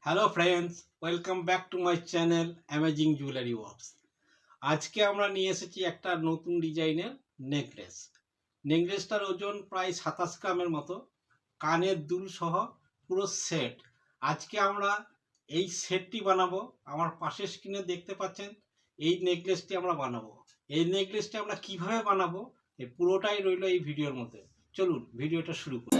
Hello friends, welcome back to my channel amazing jewellery works. আজকে আমরা নিয়ে এসেছি একটা নতুন ডিজাইনের নেকলেস। নেকলেসটার ওজন প্রায় 27 গ্রামের মতো, কানের দুল সহ পুরো সেট। আজকে আমরা এই সেটটি বানাবো। আমার পাশের স্ক্রিনে দেখতে পাচ্ছেন এই নেকলেসটি আমরা বানাবো। এই নেকলেসটি আমরা কিভাবে বানাবো এই পুরোটাই রইল এই ভিডিওর মধ্যে। চলুন ভিডিওটা শুরু করি।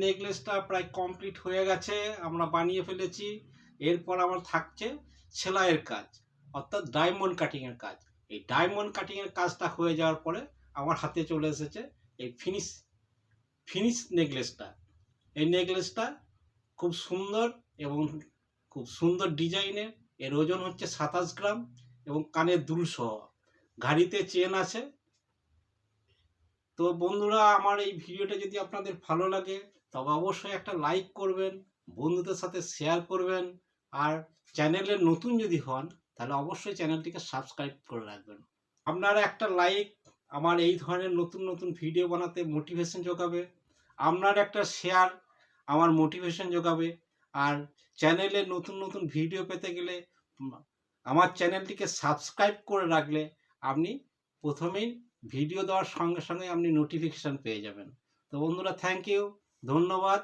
নেকলেসটা প্রায় কমপ্লিট হয়ে গেছে, আমরা বানিয়ে ফেলেছি। এরপর আমার থাকছে সেলাইয়ের কাজ, অর্থাৎ ডায়মন্ড কাটিংয়ের কাজ। এই ডায়মন্ড কাটিংয়ের কাজটা হয়ে যাওয়ার পরে আমার হাতে চলে এসেছে এই ফিনিশ নেকলেসটা। এই নেকলেসটা খুব সুন্দর এবং খুব সুন্দর ডিজাইনের। এর ওজন হচ্ছে 27 গ্রাম এবং কানের দুল সহ, ঘাড়িতে চেন আছে। তো বন্ধুরা, আমার এই ভিডিওটা যদি আপনাদের ভালো লাগে তবে অবশ্যই একটা লাইক করবেন, বন্ধুদের সাথে শেয়ার করবেন, আর চ্যানেলে নতুন যদি হন তাহলে অবশ্যই চ্যানেলটিকে সাবস্ক্রাইব করে রাখবেন। আপনারা একটা লাইক আমার এই ধরনের নতুন নতুন ভিডিও বানাতে মোটিভেশন যোগাবে, আপনার একটা শেয়ার আমার মোটিভেশন যোগাবে। আর চ্যানেলে নতুন নতুন ভিডিও পেতে গেলে আমার চ্যানেলটিকে সাবস্ক্রাইব করে রাখলে আপনি প্রথমেই ভিডিও দেওয়ার সঙ্গে সঙ্গে আপনি নোটিফিকেশান পেয়ে যাবেন। তো বন্ধুরা, থ্যাংক ইউ, ধন্যবাদ।